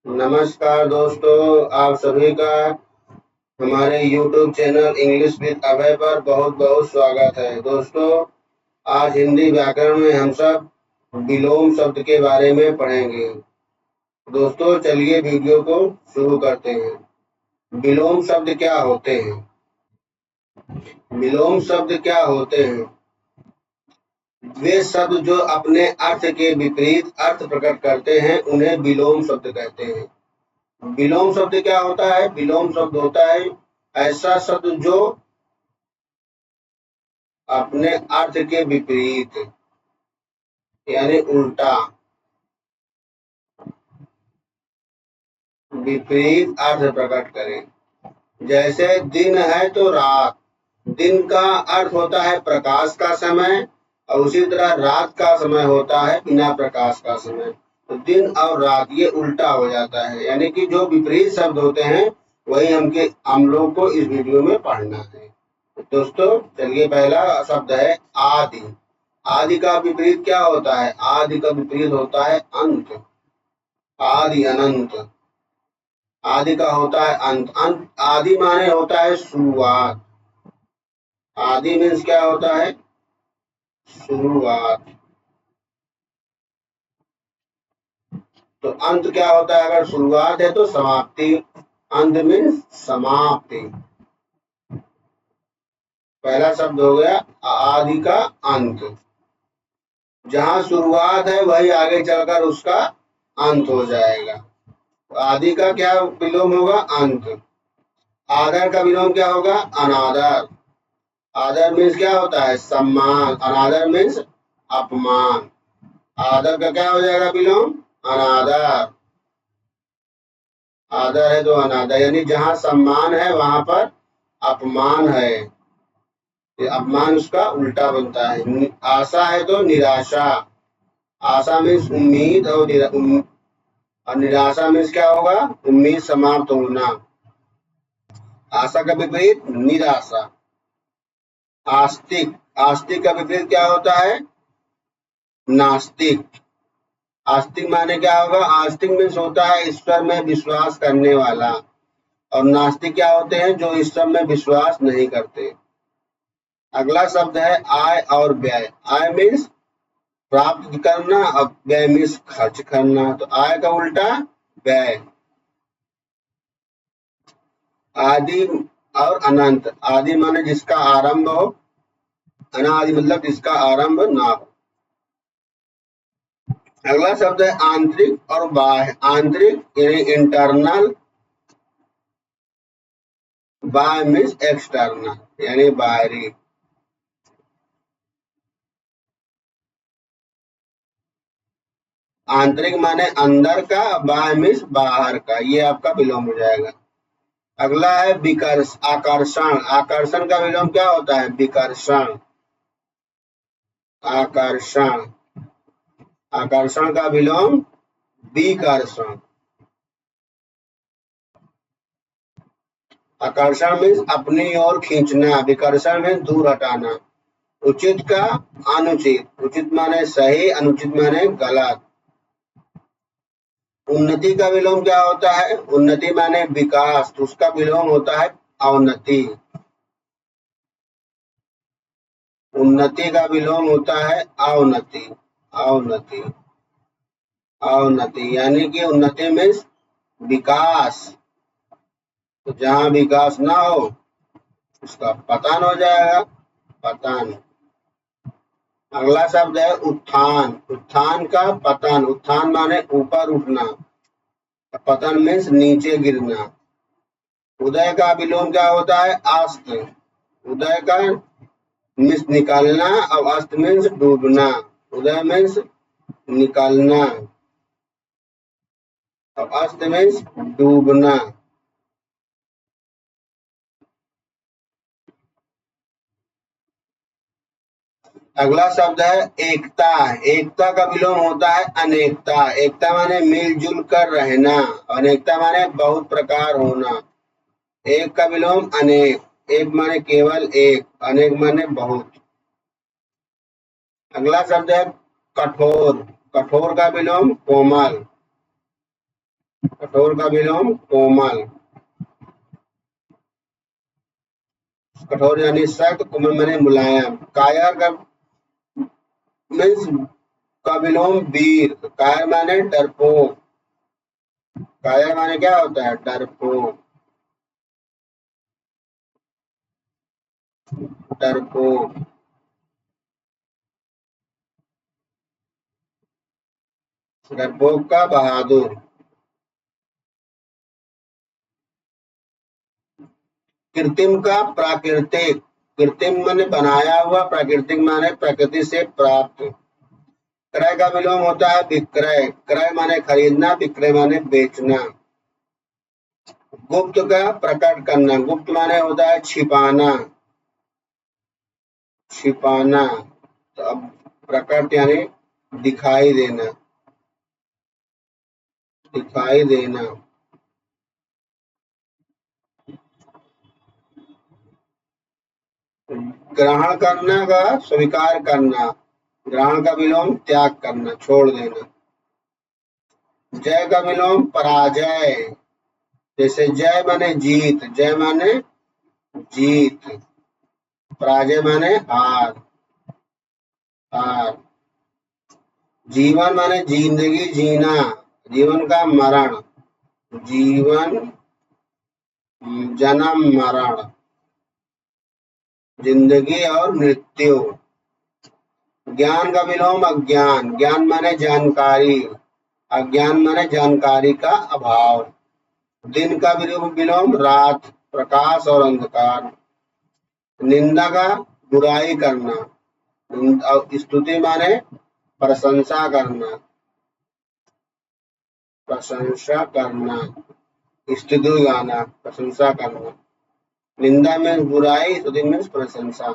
नमस्कार दोस्तों, आप सभी का हमारे YouTube चैनल इंग्लिश विद अभय पर बहुत बहुत स्वागत है। दोस्तों, आज हिंदी व्याकरण में हम सब विलोम शब्द के बारे में पढ़ेंगे। दोस्तों, चलिए वीडियो को शुरू करते हैं। विलोम शब्द क्या होते हैं? विलोम शब्द क्या होते हैं? वे शब्द जो अपने अर्थ के विपरीत अर्थ प्रकट करते हैं उन्हें विलोम शब्द कहते हैं। विलोम शब्द क्या होता है? विलोम शब्द होता है ऐसा शब्द जो अपने अर्थ के विपरीत यानी उल्टा विपरीत अर्थ प्रकट करे। जैसे दिन है तो रात। दिन का अर्थ होता है प्रकाश का समय और उसी तरह रात का समय होता है बिना प्रकाश का समय। तो दिन और रात ये उल्टा हो जाता है, यानी कि जो विपरीत शब्द होते हैं वही हम लोग को इस वीडियो में पढ़ना है। दोस्तों, चलिए पहला शब्द है आदि। आदि का विपरीत क्या होता है? आदि का विपरीत होता है अंत। आदि अनंत। आदि का होता है अंत। अंत आदि माने होता है शुरुआत। आदि मीन्स क्या होता है? शुरुआत। तो अंत क्या होता है? अगर शुरुआत है तो समाप्ति। अंत मीन्स समाप्ति। पहला शब्द हो गया आदि का अंत। जहां शुरुआत है वही आगे चलकर उसका अंत हो जाएगा। आदि का क्या विलोम होगा? अंत। आदर का विलोम क्या होगा? अनादर। आदर मीन्स क्या होता है? सम्मान। अनादर मीन्स अपमान। आदर का क्या हो जाएगा विलोम? अनादर। आदर है तो अनादर, यानी जहां सम्मान है वहां पर अपमान है। ये अपमान उसका उल्टा बनता है। आशा है तो निराशा। आशा मीन्स उम्मीद और निराशा मीन्स क्या होगा? उम्मीद समाप्त होना। आशा का विपरीत निराशा। आस्तिक। आस्तिक का विपरीत क्या होता है? नास्तिक। आस्तिक माने क्या होगा? आस्तिक मीन्स होता है ईश्वर में विश्वास करने वाला, और नास्तिक क्या होते हैं? जो ईश्वर में विश्वास नहीं करते। अगला शब्द है आय और व्यय। आय मीन्स प्राप्त करना और व्यय मीन्स खर्च करना। तो आय का उल्टा व्यय। आदि और अनंत। आदि माने जिसका आरंभ हो, अनादि मतलब जिसका आरंभ ना हो। अगला शब्द है आंतरिक और बाह्य। आंतरिक यानी इंटरनल, बाह्य मीन्स एक्सटर्नल यानी बाहरी। आंतरिक माने अंदर का, बाह्य मीन्स बाहर का। ये आपका विलोम हो जाएगा। अगला है विकर्ष आकर्षण। आकर्षण का विलोम क्या होता है? विकर्षण। आकर्षण। आकर्षण का विलोम विकर्षण। आकर्षण मीन्स अपनी ओर खींचना। विकर्षण मीन्स दूर हटाना। उचित का अनुचित। उचित माने सही, अनुचित माने गलत। उन्नति का विलोम क्या होता है? उन्नति माने विकास, तो उसका विलोम होता है अवनति। उन्नति का विलोम होता है अवनति। अवनति। अवनति यानी कि उन्नति मीन्स विकास। तो जहां विकास ना हो उसका पतन हो जाएगा। पतन। अगला शब्द है उत्थान। उत्थान का पतन। उत्थान माने ऊपर उठना, पतन मीन्स नीचे गिरना। उदय का विलोम क्या होता है? अस्त। उदय का मीन्स निकालना और अस्त मीन्स डूबना। उदय मीन्स निकालना और अस्त मीन्स डूबना। अगला शब्द है एकता। एकता का विलोम होता है अनेकता। एकता माने मिलजुल कर रहना, अनेकता माने बहुत प्रकार होना। एक का विलोम अनेक। एक माने केवल एक, अनेक माने बहुत। अगला शब्द है कठोर। कठोर का विलोम कोमल। कठोर का विलोम कोमल। कठोर यानी सख्त, कोमल माने मुलायम। कायर का मीन्स का विलोम वीर। कायर माने डरपोक। कायर माने क्या होता है? डरपोक। डरपोक। डरपोक का बहादुर। कृत्रिम का प्राकृतिक। कृत्रिम माने बनाया हुआ, प्राकृतिक माने प्रकृति से प्राप्त। क्रय का विलोम होता है विक्रय। क्रय माने खरीदना, विक्रय माने बेचना। गुप्त का प्रकट करना। गुप्त माने होता है छिपाना। छिपाना। तो अब प्रकट यानी दिखाई देना। दिखाई देना। ग्रहण करना का स्वीकार करना। ग्रहण का विलोम त्याग करना, छोड़ देना। जय का विलोम पराजय। जैसे जय माने जीत, जय माने जीत, पराजय माने हार। हार। जीवन माने जिंदगी जीना। जीवन का मरण। जीवन, जन्म मरण। जिंदगी और मृत्यु। ज्ञान का विलोम अज्ञान। ज्ञान माने जानकारी, अज्ञान माने जानकारी का अभाव। दिन का विलोम रात, प्रकाश और अंधकार। निंदा का बुराई करना। और स्तुति माने प्रशंसा करना। प्रशंसा करना, स्तुति गाना, प्रशंसा करना। निंदा में बुराई, स्तुति में प्रशंसा।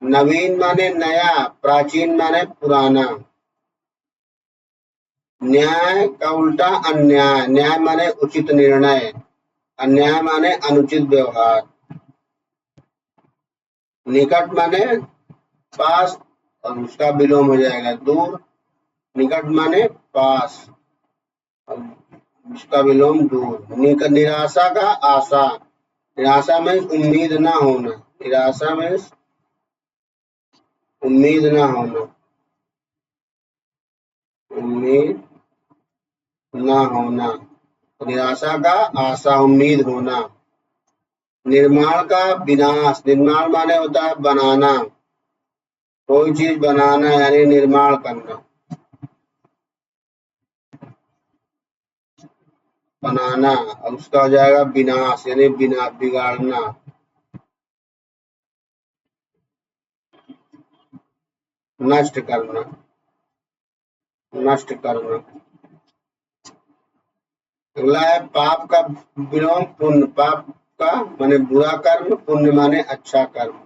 नवीन माने नया, प्राचीन माने पुराना। न्याय का उल्टा अन्याय। न्याय माने उचित निर्णय, अन्याय माने अनुचित व्यवहार। निकट माने पास और उसका विलोम हो जाएगा दूर। निकट माने पास और उसका विलोम दूर। निराशा का आशा। निराशा में उम्मीद ना होना। निराशा में उम्मीद ना होना। उम्मीद ना होना। निराशा का आशा, उम्मीद होना। निर्माण का विनाश। निर्माण माने होता है बनाना। कोई चीज बनाना यानी निर्माण करना। बनाना और उसका हो जाएगा विनाश यानी बिगाड़ना। नष्ट करना। नष्ट करना। अगला है पाप का विलोम पुण्य। पाप का माने बुरा कर्म, पुण्य माने अच्छा कर्म।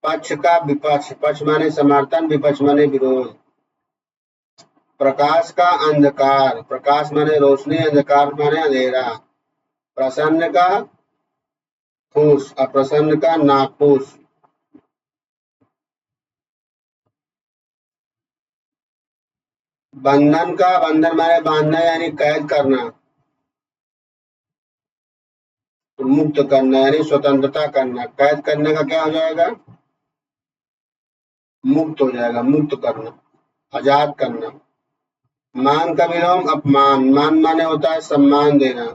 पक्ष का विपक्ष। पक्ष माने समर्थन, विपक्ष माने विरोध। प्रकाश का अंधकार। प्रकाश माने रोशनी, अंधकार माने अंधेरा। प्रसन्न का खुश, अप्रसन्न का नाखुश। बंधन का बंधन माने बांधना यानी कैद करना। मुक्त करना यानी स्वतंत्रता करना। कैद करने का क्या हो जाएगा? मुक्त हो जाएगा, मुक्त करना, आजाद करना। मान का विलोम अपमान। मान माने होता है सम्मान देना।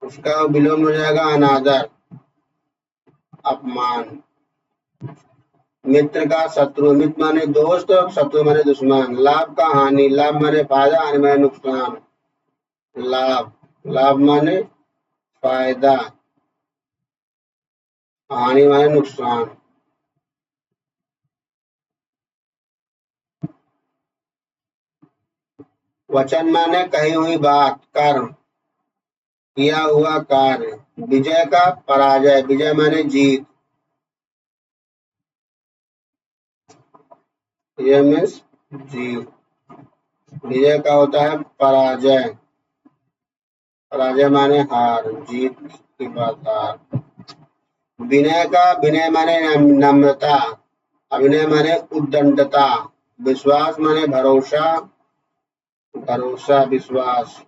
उसका विलोम हो जाएगा अनादर, अपमान। मित्र का शत्रु। मित्र माने दोस्त और शत्रु माने दुश्मन। लाभ का हानि। लाभ माने फायदा, हानि माने नुकसान। लाभ। लाभ माने फायदा, हानि माने नुकसान। वचन माने कही हुई बात, कर्म, किया हुआ कार्य। विजय का पराजय। विजय माने जीत। विजय मीन्स जीत। विजय का होता है पराजय। पराजय माने हार, जीत की बात हार। विनय का विनय माने नम्रता। अभिनय माने उद्दंडता। विश्वास माने भरोसा, भरोसा विश्वास।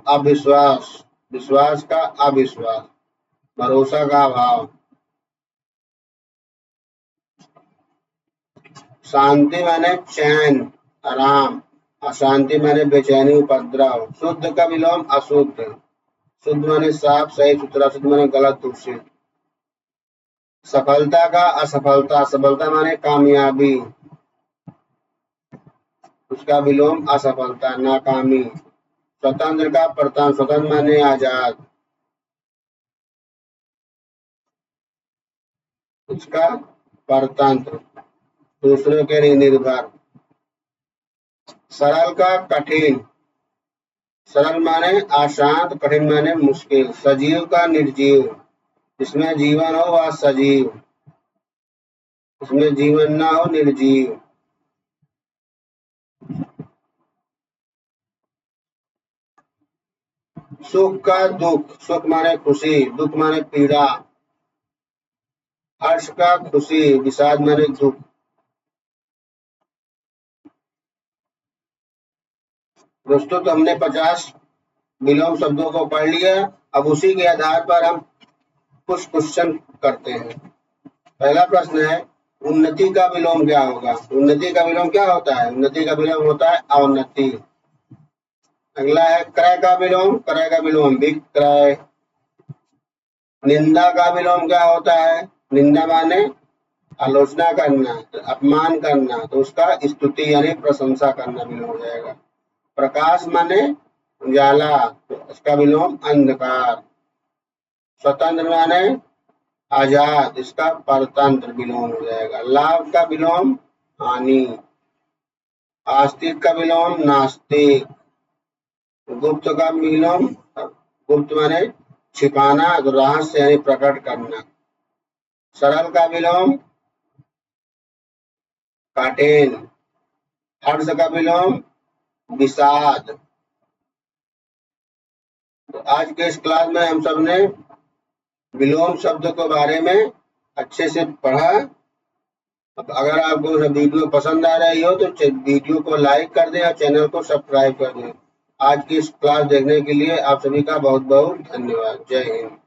अविश्वास, विश्वास का अविश्वास, भरोसा का अभाव। शांति माने चैन, आराम, अशांति माने बेचैनी, उपद्रव। शुद्ध का विलोम अशुद्ध, शुद्ध माने साफ सही सुथरा, शुद्ध माने गलत दूषित। सफलता का असफलता, सफलता माने कामयाबी, उसका विलोम असफलता, नाकामी। स्वतंत्र का परतंत्र, स्वतंत्र माने आजाद, उसका परतंत्र, दूसरों के लिए निर्भर। सरल का कठिन, सरल माने आसान, कठिन माने मुश्किल। सजीव का निर्जीव, जिसमें जीवन हो वह सजीव, उसमें जीवन ना हो निर्जीव। सुख का दुख, सुख माने खुशी, दुख माने पीड़ा। हर्ष का खुशी, विषाद माने दुख। दोस्तों, तो हमने 50 विलोम शब्दों को पढ़ लिया। अब उसी के आधार पर हम कुछ क्वेश्चन करते हैं। पहला प्रश्न है, उन्नति का विलोम क्या होगा? उन्नति का विलोम क्या होता है? उन्नति का विलोम होता है अवनति। अगला है, क्रय का विलोम, क्रय का विलोम विक्रय। निंदा का विलोम क्या होता है? निंदा माने आलोचना करना, अपमान करना, तो उसका स्तुति यानी प्रशंसा करना विलोम हो जाएगा। प्रकाश माने उजाला, तो उसका विलोम अंधकार। स्वतंत्र माने आजाद, इसका परतंत्र विलोम हो जाएगा। लाभ का विलोम हानि। आस्तिक का विलोम नास्तिक। गुप्त का विलोम, गुप्त माने छिपाना, तो रहस्य यानी प्रकट करना। सरल का विलोम कठिन। हर्ष का विलोम विषाद। तो आज के इस क्लास में हम सब ने विलोम शब्द के बारे में अच्छे से पढ़ा। अगर आपको वीडियो पसंद आ रही हो तो वीडियो को लाइक कर दें और चैनल को सब्सक्राइब कर दें। आज की इस क्लास देखने के लिए आप सभी का बहुत बहुत धन्यवाद। जय हिंद।